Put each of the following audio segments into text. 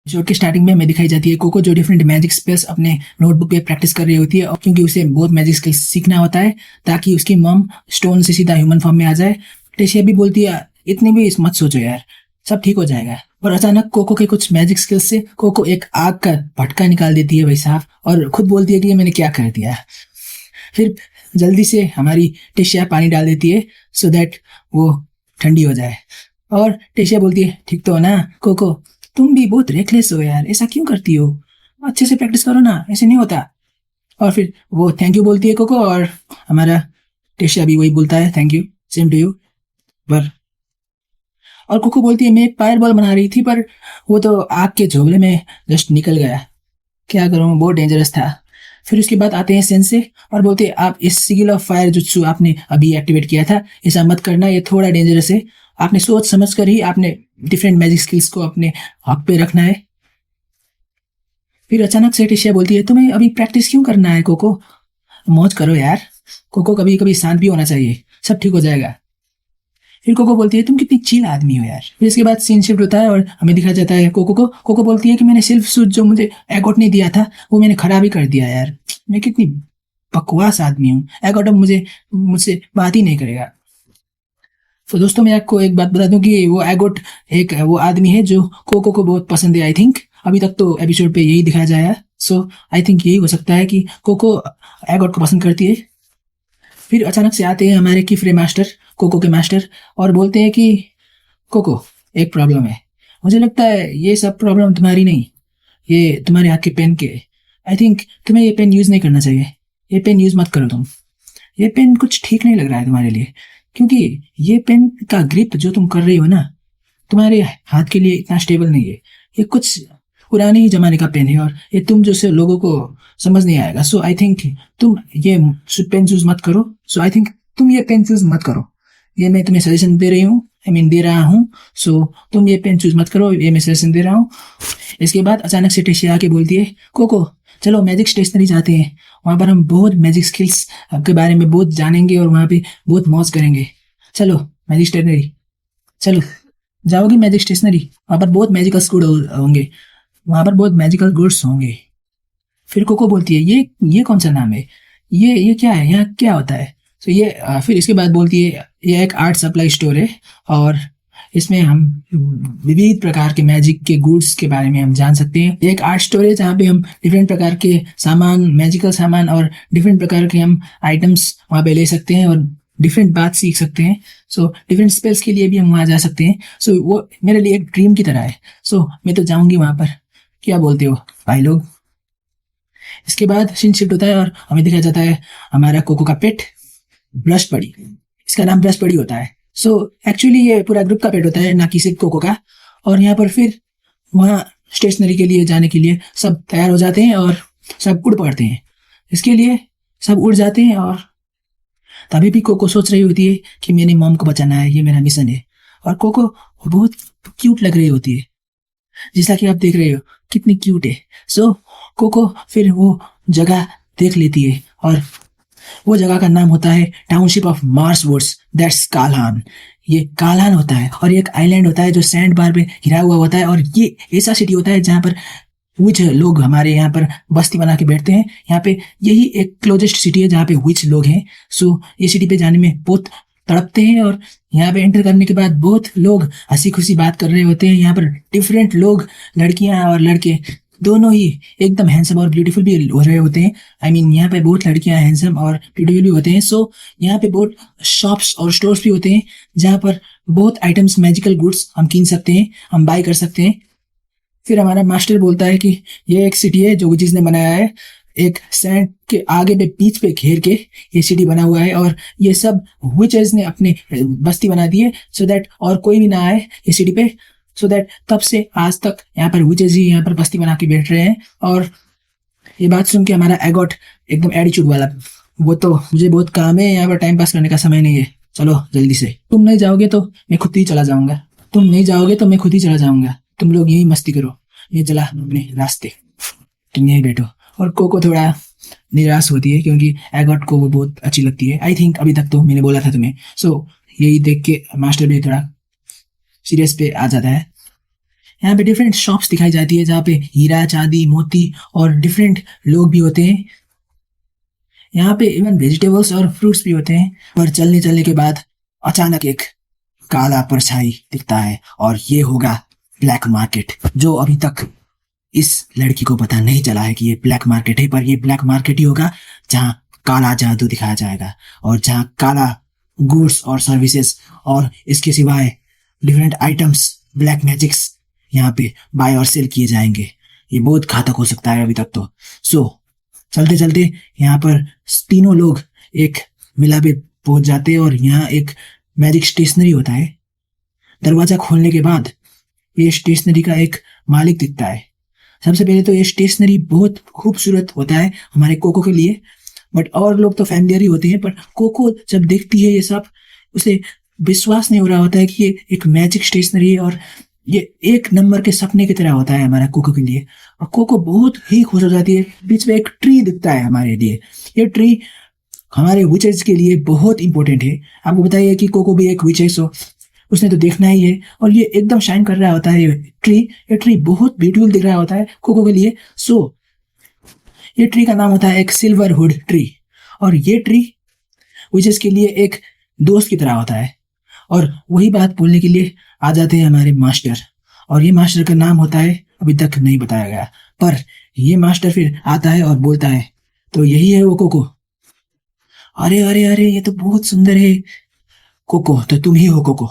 Episode के starting में हमें दिखाई जाती है कोको जो डिफरेंट मैजिक स्पेल्स अपने नोटबुक पे प्रैक्टिस कर रही होती है, और क्योंकि उसे बहुत मैजिक स्किल्स सीखना होता है ताकि उसकी मॉम स्टोन से सीधा ह्यूमन फॉर्म में आ जाए। टेशिया भी बोलती है इतनी भी मत सोचो यार, सब ठीक हो जाएगा। और अचानक कोको के कुछ मैजिक स्किल्स से कोको एक आग का भटका निकाल देती है भाई साहब, और खुद बोलती है कि ये मैंने क्या कर दिया। फिर जल्दी से हमारी टेशिया पानी डाल देती है सो दैट वो ठंडी हो जाए। और टेशिया बोलती है ठीक तो हो ना कोको, तुम भी बहुत रेकलेस हो यार, ऐसा क्यों करती हो, अच्छे से प्रैक्टिस करो ना, ऐसे नहीं होता। और फिर वो थैंक यू बोलती है कोको, और हमारा टेशिया भी वही बोलता है thank you, same to you. पर और कोको बोलती है मैं एक फायर बॉल बना रही थी पर वो तो आग के झोले में जस्ट निकल गया, क्या करूँ बहुत डेंजरस था। फिर उसके बाद आते हैं सेंसे और बोलते हैं आप इस सिगिल ऑफ फायर जुत्सु आपने अभी एक्टिवेट किया था, ऐसा मत करना, ये थोड़ा डेंजरस है। आपने सोच समझ कर ही आपने डिफरेंट मैजिक स्किल्स को अपने हक पे रखना है। फिर अचानक से टिशिया बोलती है तुम्हें अभी प्रैक्टिस क्यों करना है कोको, मौज करो यार, कोको कभी कभी शांत भी होना चाहिए, सब ठीक हो जाएगा। फिर कोको बोलती है तुम कितनी चिल आदमी हो यार। फिर इसके बाद सीन शिफ्ट होता है और हमें दिखाया जाता है कोको को। कोको बोलती है कि मैंने सिर्फ सूट जो मुझे एगोट ने दिया था वो मैंने खराब ही कर दिया यार, मैं कितनी बकवास आदमी हूँ, एगोट अब मुझसे बात ही नहीं करेगा। तो दोस्तों मैं आपको एक बात बता दूं कि वो एगोट एक वो आदमी है जो कोको को बहुत पसंद है। आई थिंक अभी तक तो एपिसोड पे यही दिखाया जाया, सो आई थिंक यही हो सकता है कि कोको एगोट को पसंद करती है। फिर अचानक से आते हैं हमारे किफरे मास्टर, कोको के मास्टर, और बोलते हैं कि कोको एक प्रॉब्लम है, मुझे लगता है ये सब प्रॉब्लम तुम्हारी नहीं, ये तुम्हारे हाथ के पेन के। आई थिंक तुम्हें ये पेन यूज़ नहीं करना चाहिए, ये पेन यूज़ मत करो तुम, ये पेन कुछ ठीक नहीं लग रहा है तुम्हारे लिए, क्योंकि ये पेन का ग्रिप जो तुम कर रही हो ना तुम्हारे हाथ के लिए इतना स्टेबल नहीं है, ये कुछ पुराने ही जमाने का पेन है और ये तुम जैसे लोगों को समझ नहीं आएगा। सो आई थिंक तुम ये पेन यूज मत करो, सो आई थिंक तुम ये पेन यूज मत करो, ये मैं तुम्हें सजेशन दे रही हूँ, आई मीन दे रहा हूँ। सो तुम ये पेन चूज मत करो, ये मैं सजेशन दे रहा हूँ। इसके बाद अचानक से टेशिया आके बोलती है कोको चलो मैजिक स्टेशनरी जाते हैं, वहाँ पर हम बहुत मैजिक स्किल्स के बारे में बहुत जानेंगे और वहाँ पे बहुत मौज करेंगे। चलो मैजिक स्टेशनरी, चलो जाओगी मैजिक स्टेशनरी, वहाँ पर बहुत मैजिकल गुड होंगे, वहाँ पर बहुत मैजिकल गुड्स होंगे। फिर कोको बोलती है ये कौन सा नाम है, ये क्या है, यहाँ क्या होता है। तो ये फिर इसके बाद बोलती है ये एक आर्ट सप्लाई स्टोर है और इसमें हम विविध प्रकार के मैजिक के गुड्स के बारे में हम जान सकते हैं। ये एक आर्ट स्टोर है जहाँ पे हम डिफरेंट प्रकार के सामान, मैजिकल सामान और डिफरेंट प्रकार के हम आइटम्स वहाँ पे ले सकते हैं और डिफरेंट बात सीख सकते हैं। सो डिफरेंट स्पेल्स के लिए भी हम वहाँ जा सकते हैं। सो वो मेरे लिए एक ड्रीम की तरह है, सो मैं तो जाऊँगी वहाँ पर, क्या बोलते हो भाई लोग। इसके बाद सीन शिफ्ट होता है और हमें दिखाया जाता है हमारा कोको का पेट ब्रश बड़ी, इसका नाम ब्रश बड़ी होता है। सो एक्चुअली ये पूरा ग्रुप का पेट होता है, ना कि सिर्फ कोको का। और यहाँ पर फिर वहाँ स्टेशनरी के लिए जाने के लिए सब तैयार हो जाते हैं और सब उड़ पड़ते हैं, इसके लिए सब उड़ जाते हैं। और तभी भी कोको सोच रही होती है कि मेरी मॉम को बचाना है, ये मेरा मिशन है। और कोको बहुत क्यूट लग रही होती है, जैसा कि आप देख रहे हो कितनी क्यूट है। सो कोको फिर वो जगह देख लेती है और वो जगह का नाम होता है township of Mars woods, that's काल्हान। ये काल्हान होता है और ये एक आइलैंड होता है जो सैंड बार पे घिरा हुआ होता है, और ये ऐसा सिटी होता है जहाँ पर विच लोग हमारे यहाँ पर बस्ती बना के बैठते हैं। यहाँ पे यही एक क्लोजेस्ट सिटी है जहाँ पे विच लोग हैं। सो ये सिटी पे जाने में बहुत तड़पते हैं और यहाँ पे एंटर करने के बाद बहुत लोग हंसी खुशी बात कर रहे होते हैं। यहाँ पर डिफरेंट लोग, लड़कियां और लड़के दोनों ही एकदम हैंडसम और ब्यूटीफुल भी हो रहे होते हैं। आई मीन यहाँ पे बहुत लड़कियां हैंडसम और ब्यूटीफुल भी होते हैं। सो यहाँ पे बहुत शॉप्स और स्टोर्स भी होते हैं जहाँ पर बहुत आइटम्स, मैजिकल गुड्स हम कीन सकते हैं, हम बाय कर सकते हैं। फिर हमारा मास्टर बोलता है कि ये एक सिटी है जो जिसने बनाया है, एक सैंड के आगे पे बीच पे घेर के ये सिटी बना हुआ है और ये सब विचेस ने अपने बस्ती बना दी है सो दैट और कोई भी ना आए ये सिटी पे। सो दैट तब से आज तक यहाँ पर विचेस ही यहाँ पर बस्ती बना के बैठ रहे हैं। और ये बात सुन के हमारा एगोट एकदम एटीट्यूड वाला, वो तो मुझे बहुत काम है, यहाँ पर टाइम पास करने का समय नहीं है, चलो जल्दी से, तुम नहीं जाओगे तो मैं खुद ही चला जाऊंगा, तुम नहीं जाओगे तो मैं खुद ही चला जाऊंगा, तुम लोग यही मस्ती करो, ये चला अपने रास्ते, तुम यही बैठो। और कोको थोड़ा निराश होती है क्योंकि एगोट को वो बहुत अच्छी लगती है। आई थिंक अभी तक तो मैंने बोला था तुम्हें। सो यही देख के मास्टर भी थोड़ा सीरियस पे आ जाता है। यहाँ पे डिफरेंट शॉप्स दिखाई जाती है जहाँ पे हीरा चांदी मोती और डिफरेंट लोग भी होते हैं। यहाँ पे इवन वेजिटेबल्स और फ्रूट्स भी होते हैं। पर चलने चलने के बाद अचानक एक काला परछाई दिखता है और ये होगा ब्लैक मार्केट, जो अभी तक इस लड़की को पता नहीं चला है कि ये ब्लैक मार्केट है, पर ये ब्लैक मार्केट ही होगा जहाँ काला जादू दिखाया जाएगा और जहाँ काला गुड्स और सर्विसेज और इसके सिवाय डिफरेंट आइटम्स ब्लैक मैजिक्स यहाँ पे बाय और सेल किए जाएंगे। ये बहुत घातक हो सकता है अभी तक तो। सो चलते चलते यहाँ पर तीनों लोग एक मिला पे पहुंच जाते हैं और यहाँ एक मैजिक स्टेशनरी होता है। दरवाजा खोलने के बाद ये स्टेशनरी का एक मालिक दिखता है। सबसे पहले तो ये स्टेशनरी बहुत खूबसूरत होता है हमारे कोको के लिए, बट और लोग तो फैमिलियर ही होते हैं, पर कोको जब देखती है ये सब उसे विश्वास नहीं हो रहा होता है कि ये एक मैजिक स्टेशनरी है और ये एक नंबर के सपने की तरह होता है हमारा कोको के लिए। और कोको बहुत ही खुश हो जाती है। बीच में एक ट्री दिखता है हमारे लिए। ये ट्री हमारे विचेस के लिए बहुत इंपॉर्टेंट है। आपको बताइए कि कोको भी एक विच है, सो उसने तो देखना ही है। और ये एकदम शाइन कर रहा होता है ये ट्री बहुत ब्यूटीफुल दिख रहा होता है कोको के लिए। सो ये ट्री का नाम होता है एक सिल्वर हुड ट्री। और ये ट्री विचेस के लिए एक दोस्त की तरह होता है। और वही बात बोलने के लिए आ जाते हैं हमारे मास्टर, और ये मास्टर का नाम होता है अभी तक नहीं बताया गया, पर ये मास्टर फिर आता है और बोलता है तो यही है वो कोको। अरे अरे अरे ये तो बहुत सुंदर है कोको, तो तुम ही हो कोको।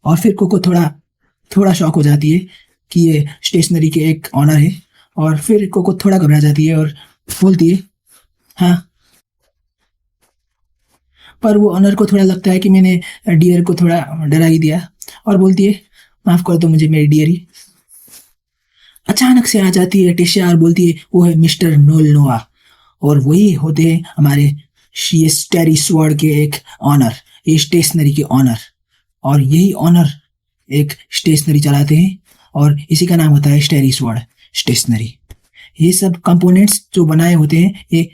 और फिर कोको थोड़ा शॉक हो जाती है कि ये स्टेशनरी के एक ऑनर है। और फिर कोको थोड़ा घबरा जाती है और बोलती है हाँ। पर वो ऑनर को थोड़ा लगता है कि मैंने डियर को थोड़ा डरा ही दिया, और बोलती है माफ कर दो मुझे मेरी डियरी। अचानक से आ जाती है टिशिया और बोलती है वो है मिस्टर नोल नोआ, और वही होते हैं हमारे ये स्टेरी स्वॉर्ड के एक ऑनर, ये स्टेशनरी के ऑनर। और यही ऑनर एक स्टेशनरी चलाते हैं और इसी का नाम होता है स्टेरी स्वॉर्ड स्टेशनरी। ये सब कंपोनेंट्स जो बनाए होते हैं ये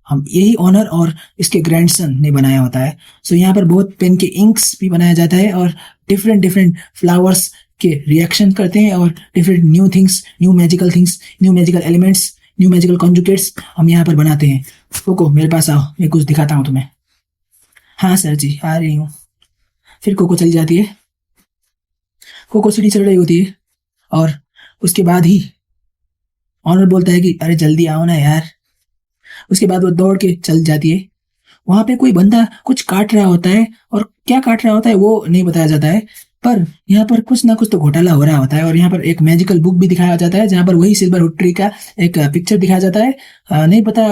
हम यही ऑनर और इसके ग्रैंडसन ने बनाया होता है। सो यहाँ पर बहुत पेन के इंक्स भी बनाया जाता है और डिफरेंट फ्लावर्स के रिएक्शन करते हैं और different new things, new magical elements, new magical conjugates हम यहाँ पर बनाते हैं। कोको मेरे पास आओ, मैं कुछ दिखाता हूँ तुम्हें। हाँ सर जी आ रही हूँ। फिर कोको चली जाती है। कोको सीढ़ी चढ़ रही होती है और उसके बाद ही ऑनर बोलता है कि अरे जल्दी आओ ना यार। उसके बाद वो दौड़ के चल जाती है। वहां पे कोई बंदा कुछ काट रहा होता है और क्या काट रहा होता है वो नहीं बताया जाता है, पर यहाँ पर कुछ ना कुछ तो घोटाला हो रहा होता है। और यहाँ पर एक मैजिकल बुक भी दिखाया जाता है जहाँ पर वही सिल्वर हुड ट्री का एक पिक्चर दिखाया जाता है। नहीं पता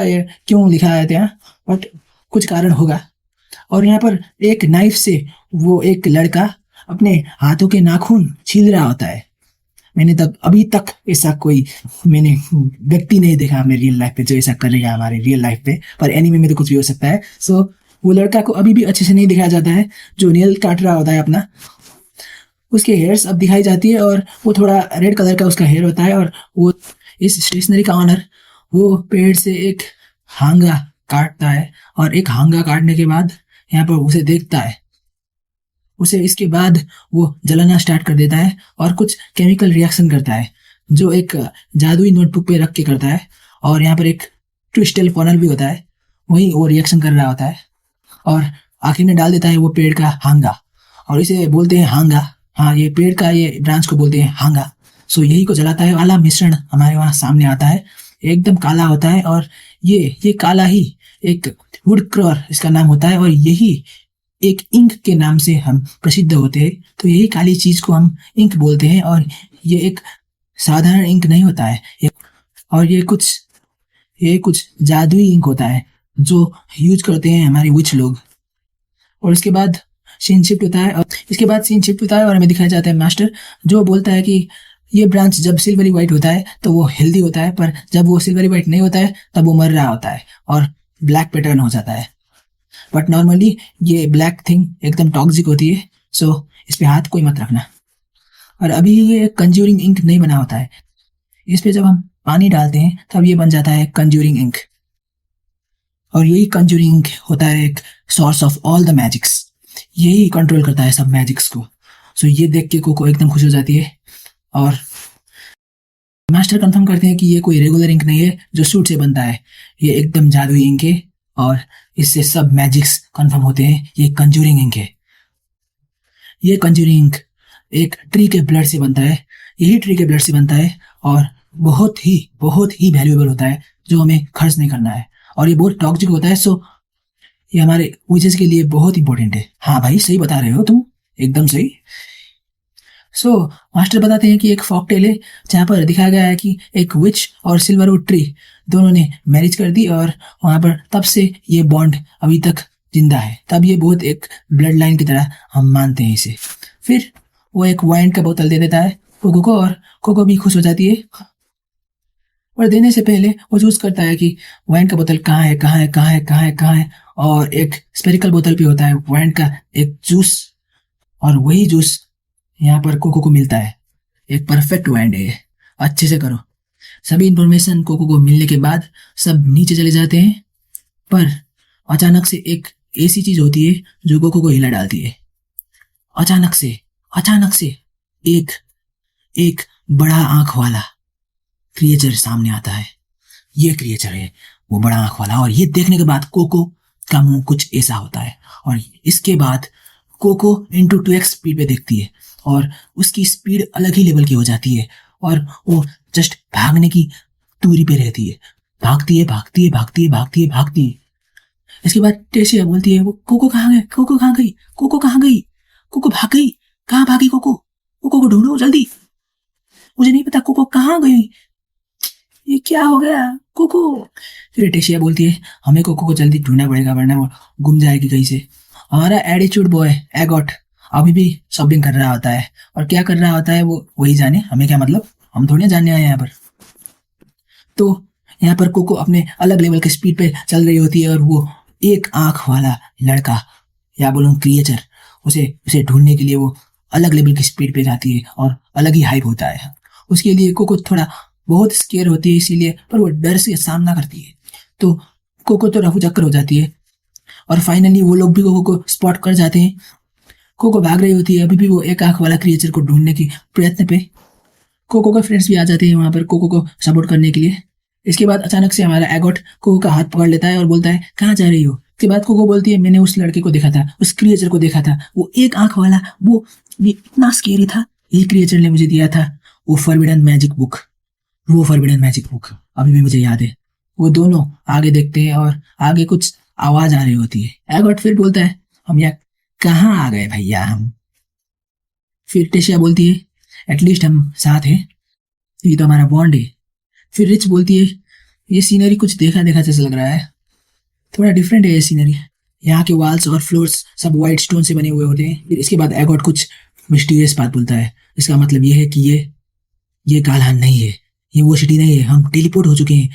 क्यों लिखा है यहाँ, बट कुछ कारण होगा। और यहाँ पर एक नाइफ से वो एक लड़का अपने हाथों के नाखून छील रहा होता है। मैंने तब अभी तक ऐसा कोई मैंने व्यक्ति नहीं देखा अपने रियल लाइफ पे जो ऐसा करेगा हमारे रियल लाइफ पे, पर एनीमे में तो कुछ भी हो सकता है। सो वो लड़का को अभी भी अच्छे से नहीं दिखाया जाता है जो नेल काट रहा होता है अपना। उसके हेयर्स अब दिखाई जाती है और वो थोड़ा रेड कलर का उसका हेयर होता है। और वो इस स्टेशनरी का ऑनर वो पेड़ से एक हांगा काटता है और एक हांगा काटने के बाद यहाँ पर उसे देखता है। उसे इसके बाद वो जलाना स्टार्ट कर देता है और कुछ केमिकल रिएक्शन करता है जो एक जादुई नोटबुक पे रख के करता है। और यहाँ पर एक ट्विस्टल फनल भी होता है, वही वो रिएक्शन कर रहा होता है और आखिर में डाल देता है वो पेड़ का हांगा, और इसे बोलते हैं हांगा। हाँ ये पेड़ का ये ब्रांच को बोलते हैं हांगा। सो यही को जलाता है। वाला मिश्रण हमारे वहाँ सामने आता है, एकदम काला होता है और ये काला ही एक वुड क्रॉर इसका नाम होता है और यही एक इंक के नाम से हम प्रसिद्ध होते हैं। तो यही काली चीज को हम इंक बोलते हैं और ये एक साधारण इंक नहीं होता है और ये कुछ जादुई इंक होता है जो यूज करते हैं हमारे विच लोग। और इसके बाद सीन शिफ्ट होता है और हमें दिखाया जाता है मास्टर जो बोलता है कि ये ब्रांच जब सिल्वरी व्हाइट होता है तो वो हेल्दी होता है, पर जब वो सिल्वरी व्हाइट नहीं होता है तब वो मर रहा होता है और ब्लैक पैटर्न हो जाता है। बट नॉर्मली ये ब्लैक थिंग एकदम टॉक्सिक होती है, सो इस पे हाथ कोई मत रखना। और अभी ये कंज्यूरिंग इंक नहीं बना होता है, इस पे जब हम पानी डालते हैं तब ये बन जाता है कंज्यूरिंग इंक। और यही कंज्यूरिंग इंक होता है एक source of all the magics, यही कंट्रोल करता है सब मैजिक्स को। सो ये देख के कोको एकदम खुश हो जाती है और मास्टर कंफर्म करते हैं कि ये कोई रेगुलर इंक नहीं है जो सूट से बनता है, ये एकदम जादुई इंक है और इससे सब मैजिक्स कंफर्म होते हैं। ये कंजूरिंग इंक है। ये कंजूरिंग इंक एक ट्री के ब्लड से बनता है, यही ट्री के ब्लड से बनता है और बहुत ही वैल्यूएबल होता है जो हमें खर्च नहीं करना है और ये बहुत टॉक्सिक होता है। सो ये हमारे विचेस के लिए बहुत इंपॉर्टेंट है। हाँ भाई, सही बता रहे हो तुम, एकदम सही। सो मास्टर बताते हैं कि एक फॉकटेल है जहाँ पर दिखाया गया है कि एक विच और सिल्वरवुड ट्री दोनों ने मैरिज कर दी और वहाँ पर तब से ये बॉन्ड अभी तक जिंदा है। तब ये बहुत एक ब्लड लाइन की तरह हम मानते हैं इसे। फिर वो एक वाइन का बोतल दे देता है कोको को और कोको भी खुश हो जाती है। और देने से पहले वो चूज करता है कि वाइन का बोतल कहाँ है, कहाँ है, कहाँ है, कहाँ है, कहाँ है। और एक स्पेरिकल बोतल भी होता है वाइन का, एक जूस, और वही जूस यहाँ पर कोको को मिलता है। एक परफेक्ट वाइन है ये, अच्छे से करो। सभी इंफॉर्मेशन कोको को मिलने के बाद सब नीचे चले जाते हैं, पर अचानक से एक ऐसी चीज होती है जो कोको को हिला डालती है। अचानक से एक एक बड़ा आंख वाला क्रिएचर सामने आता है। ये क्रिएचर है वो बड़ा आंख वाला, और ये देखने के बाद कोको का मुंह कुछ ऐसा होता है और इसके बाद कोको इंटू 2x स्पीड पे देखती है और उसकी स्पीड अलग ही लेवल की हो जाती है और वो जस्ट भागने की दूरी पे रहती है। भागती है, भागती है, भागती है, भागती है, भागती है। इसके बाद टेसिया बोलती है, वो कोको कहाँ गए, कोको कहाँ गई, कोको कहाँ गई, कोको भाग गई, कहाँ भागी कोको, कोको को ढूंढो जल्दी, मुझे नहीं पता कोको कहाँ गई, ये क्या हो गया कोको। फिर टेसिया बोलती है, हमें कोको को जल्दी ढूंढना पड़ेगा वरना वो गुम जाएगी कहीं से। हमारा एटीट्यूड बॉय एगॉट अभी भी शॉपिंग कर रहा होता है और क्या कर रहा होता है वो वही जाने, हमें क्या मतलब, हम थोड़ी ना जानने आए यहाँ पर। तो यहाँ पर कोको अपने अलग लेवल के स्पीड पे चल रही होती है और वो एक आंख वाला लड़का या बोलूँ क्रिएचर उसे उसे ढूंढने के लिए वो अलग लेवल की स्पीड पे जाती है और अलग ही हाइप होता है। उसके लिए कोको थोड़ा बहुत स्केयर होती है इसीलिए, पर वो डर से सामना करती है। तो कोको तो रफू चक्कर हो जाती है और फाइनली वो लोग भी कोको को स्पॉट कर जाते हैं। कोको भाग रही होती है अभी भी वो एक आंख वाला क्रिएचर को ढूंढने की प्रयत्न पे। कोको के फ्रेंड्स भी आ जाते हैं वहां पर कोको को सपोर्ट करने के लिए। इसके बाद अचानक से हमारा एगोट कोको का हाथ पकड़ लेता है और बोलता है, कहाँ जा रही हो। इसके बाद कोको बोलती है, मैंने उस लड़के को देखा था, उस क्रिएचर को देखा था, वो एक आंख वाला, वो इतना स्केरी था, ये क्रिएचर ने मुझे दिया था वो फॉरबिडन मैजिक बुक। वो फॉरबिडन मैजिक बुक अभी भी मुझे याद है। वो दोनों आगे देखते हैं और आगे कुछ आवाज आ रही होती है। एगोट फिर बोलता है, हम यहाँ कहाँ आ गए भैया हम। फिर टेशिया बोलती है, एटलीस्ट हम साथ हैं, ये तो हमारा बॉन्ड है। फिर रिच बोलती है, ये सीनरी कुछ देखा देखा जैसा लग रहा है, थोड़ा डिफरेंट है ये सीनरी, यहाँ के वॉल्स और फ्लोर्स सब वाइट स्टोन से बने हुए होते हैं। फिर इसके बाद एगॉट कुछ मिस्टीरियस बात बोलता है, इसका मतलब ये है कि ये कालहान नहीं है, ये वो सिटी नहीं है, हम टेलीपोर्ट हो चुके हैं।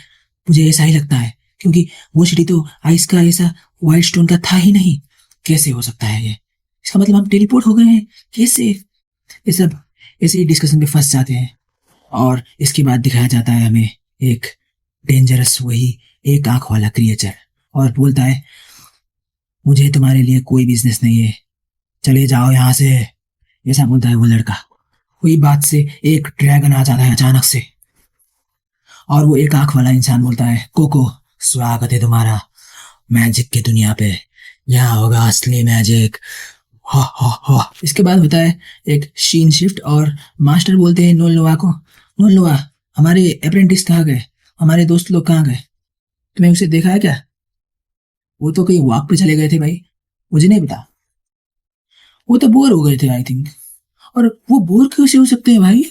मुझे ऐसा ही लगता है क्योंकि वो सिटी तो आइस का ऐसा वाइट स्टोन का था ही नहीं, कैसे हो सकता है ये, इसका मतलब हम टेलीपोर्ट हो गए हैं कैसे। ये सब ऐसे ही डिस्कशन में फंस जाते हैं और इसके बाद दिखाया जाता है हमें एक डेंजरस वही एक आंख वाला क्रिएचर और बोलता है, मुझे तुम्हारे लिए कोई बिजनेस नहीं है, चले जाओ यहाँ से, ऐसा बोलता है वो लड़का। वही बात से एक ड्रैगन आ जाता है अचानक से और वो एक आंख वाला इंसान बोलता है, कोको स्वागत है तुम्हारा मैजिक की दुनिया पे, यहाँ होगा असली मैजिक, हा हा हा। इसके बाद होता है एक सीन शिफ्ट और मास्टर बोलते हैं नोल नोवा को, नोल नोवा हमारे अप्रेंटिस कहाँ गए, हमारे दोस्त लोग कहाँ गए, तुम्हें उसे देखा है क्या। वो तो कहीं वॉक पे चले गए थे भाई, मुझे नहीं पता, वो तो बोर हो गए थे आई थिंक। और वो बोर कैसे हो सकते हैं भाई,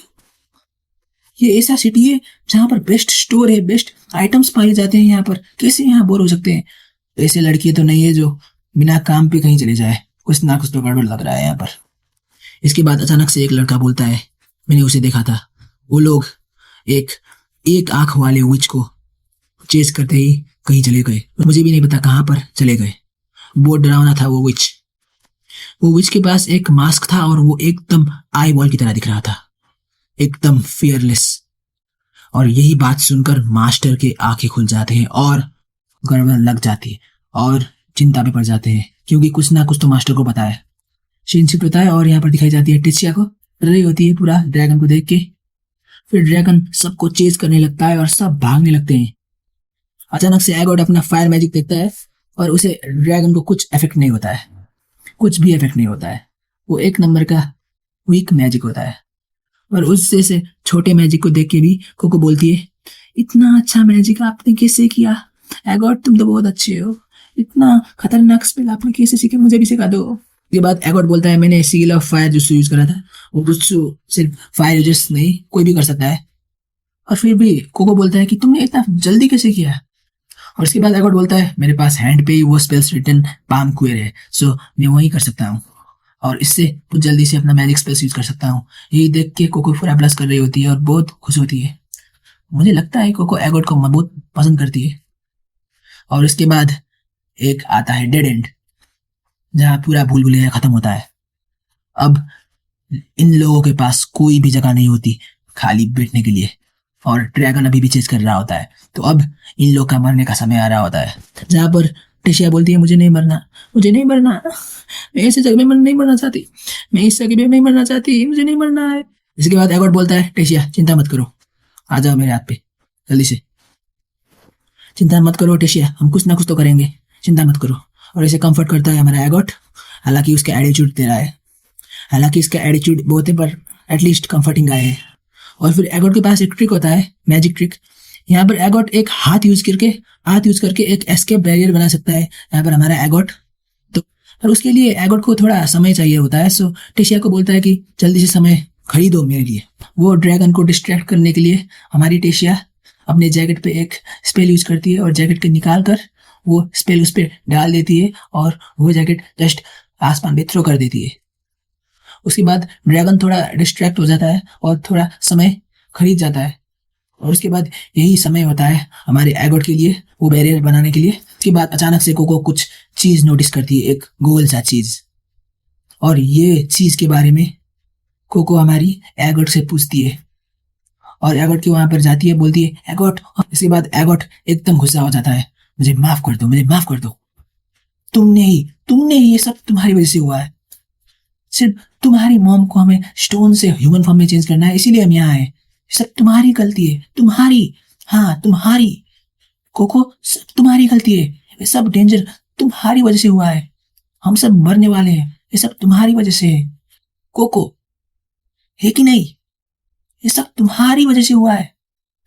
ये ऐसा सिटी है जहाँ पर बेस्ट स्टोर है, बेस्ट आइटम्स पाए जाते हैं यहाँ पर, कैसे यहाँ बोर हो सकते हैं। ऐसे लड़की तो नहीं है जो बिना काम पे कहीं चले जाए, कुछ ना कुछ तो गड़बड़ लग रहा है यहाँ पर। इसके बाद अचानक से एक लड़का बोलता है, मैंने उसे देखा था, वो लोग एक एक आंख वाले विच को चेस करते ही कहीं चले गए, मुझे भी नहीं पता कहाँ पर चले गए। बहुत डरावना था वो विच। वो विच के पास एक मास्क था और वो एकदम आई बॉल की तरह दिख रहा था, एकदम फियरलेस। और यही बात सुनकर मास्टर के आंखें खुल जाते हैं और गड़बड़ लग जाती है और चिंता में पड़ जाते हैं क्योंकि कुछ ना कुछ तो मास्टर को पता है। शिनशिप होता है और यहाँ पर दिखाई जाती है टिचिया को, डर रही होती है पूरा ड्रैगन को देख के। फिर ड्रैगन सबको चेज करने लगता है और सब भागने लगते हैं। अचानक से एगोट अपना फायर मैजिक देखता है और उसे ड्रैगन को कुछ इफेक्ट नहीं होता है, कुछ भी इफेक्ट नहीं होता है। वो एक नंबर का वीक मैजिक होता है। और उससे से छोटे मैजिक को देख के भी कोको बोलती है, इतना अच्छा मैजिक आपने कैसे किया एगोट, तुम तो बहुत अच्छे हो। इतना खतरनाक स्पेल आपने कैसे सीखे, मुझे भी सिखा दो। उसके बाद एगोट बोलता है, मैंने seal of fire jutsu use करा था। वो जुत्सु सिर्फ फायर यूजर्स नहीं, कोई भी कर सकता है। और फिर भी कोको बोलता है कि तुमने इतना जल्दी कैसे किया। और उसके बाद एगोट बोलता है, मेरे पास हैंड पे ही वो स्पेल्स रिटन पाम क्वेर है, सो मैं वही कर सकता हूँ और इससे कुछ जल्दी से अपना मैजिक स्पेल्स यूज कर सकता हूँ। यही देख के कोको पूरा प्लस कर रही होती है और बहुत खुश होती है। मुझे लगता है कोको एगोट को बहुत पसंद करती है। और उसके बाद एक आता है डेड एंड, जहाँ पूरा भूल भुलैया खत्म होता है। अब इन लोगों के पास कोई भी जगह नहीं होती खाली बैठने के लिए, और ड्रैगन अभी भी चेज कर रहा होता है। तो अब इन लोग का मरने का समय आ रहा होता है, जहाँ पर टेशिया बोलती है, मुझे नहीं मरना, मुझे नहीं मरना, मैं ऐसे जगह में नहीं मरना चाहती, मैं इस जगह में नहीं मरना चाहती, मुझे नहीं मरना है। इसके बाद एगोट बोलता है, टेशिया चिंता मत करो, आ जाओ मेरे हाथ पे जल्दी से। चिंता मत करो टेशिया, हम कुछ ना कुछ तो करेंगे, चिंता मत करो। और इसे कंफर्ट करता है हमारा एगोट। हालांकि उसका एटीट्यूड दे रहा है, हालांकि इसका एटीट्यूड बहुत है, पर एटलीस्ट कंफर्टिंग आया है। और फिर एगोट के पास एक ट्रिक होता है, मैजिक ट्रिक। यहाँ पर एगोट एक हाथ यूज करके एक एस्केप बैरियर बना सकता है यहाँ पर हमारा एगोट। तो पर उसके लिए एगोट को थोड़ा समय चाहिए होता है। सो टेशिया को बोलता है कि जल्दी से समय खरीदो मेरे लिए। वो ड्रैगन को डिस्ट्रैक्ट करने के लिए हमारी टेशिया अपने जैकेट पे एक स्पेल यूज करती है और जैकेट के निकाल कर वो स्पेल उस पर डाल देती है और वो जैकेट जस्ट आसमान में थ्रो कर देती है। उसके बाद ड्रैगन थोड़ा डिस्ट्रैक्ट हो जाता है और थोड़ा समय खरीद जाता है। और उसके बाद यही समय होता है हमारे एगोट के लिए वो बैरियर बनाने के लिए। उसके बाद अचानक से कोको कुछ चीज नोटिस करती है, एक गोल सा चीज। और ये चीज के बारे में कोको हमारी एगोट से पूछती है और एगोट की वहां पर जाती है, बोलती है एगोट। इसके बाद एगोट एकदम गुस्सा हो जाता है, मुझे माफ कर दो, मुझे माफ कर दो, तुमने ही ये सब तुम्हारी वजह से हुआ है। सिर्फ तुम्हारी मॉम को हमें स्टोन से ह्यूमन फॉर्म में चेंज करना है, इसीलिए हम यहाँ आए। सब तुम्हारी गलती है, तुम्हारी, हाँ तुम्हारी कोको, सब तुम्हारी गलती है। ये सब डेंजर तुम्हारी वजह से हुआ है, हम सब मरने वाले हैं, ये सब तुम्हारी वजह से है कोको, है कि नहीं? ये सब तुम्हारी वजह से हुआ है,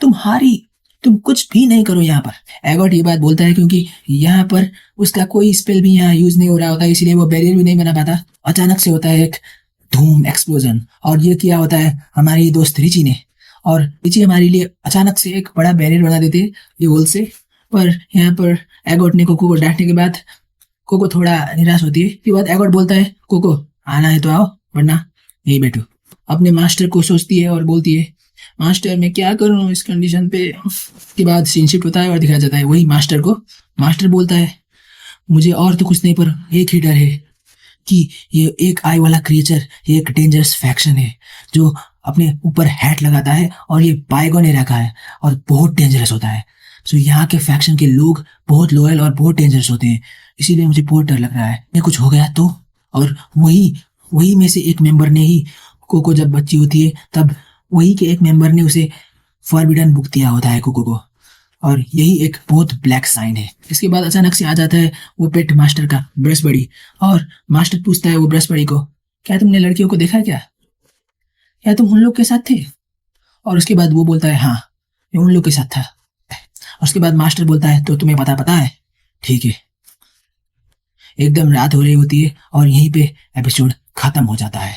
तुम्हारी, तुम कुछ भी नहीं करो यहाँ पर। एगोट ये बात बोलता है क्योंकि यहाँ पर उसका कोई स्पेल भी यहाँ यूज नहीं हो रहा होता, इसलिए वो बैरियर भी नहीं बना पाता। अचानक से होता है एक धूम एक्सप्लोजन, और ये किया होता है हमारी दोस्त रिची ने। और रिची हमारे लिए अचानक से एक बड़ा बैरियर बना देते ये होल से। पर यहाँ पर एगोट ने कोको को डांटने के बाद कोको थोड़ा निराश होती है। उसके बाद एगोट बोलता है, कोको आना है तो आओ, वरना यही बैठो। अपने मास्टर को सोचती है और बोलती है, मास्टर मैं क्या करूं इस कंडीशन पे। के बाद सीन शिफ्ट होता है और दिखाया जाता है वही मास्टर को। मास्टर बोलता है, मुझे और तो कुछ नहीं पर एक ही डर है कि ये एक आई वाला क्रिएचर, ये एक डेंजरस फैक्शन है जो अपने ऊपर हैट लगाता है और ये बायगोन एरा का है और बहुत डेंजरस होता है। सो यहाँ के फैक्शन के लोग बहुत लॉयल और बहुत डेंजरस होते हैं, इसीलिए मुझे बहुत डर लग रहा है मैं कुछ हो गया तो। और वही में से एक मेंबर ने ही, कोको जब बच्ची होती है तब वही के एक मेंबर ने उसे फॉरबिडन बुक दिया होता है कोको को, और यही एक बहुत ब्लैक साइन है। इसके बाद अचानक से आ जाता है वो पेट मास्टर का ब्रश बड़ी, और मास्टर पूछता है वो ब्रश बड़ी को, क्या तुमने लड़कियों को देखा क्या तुम उन लोग के साथ थे? और उसके बाद वो बोलता है, हाँ मैं उन लोग के साथ था। और उसके बाद मास्टर बोलता है, तो तुम्हें पता है? ठीक है। एकदम रात हो रही होती है और यहीं पे एपिसोड खत्म हो जाता है।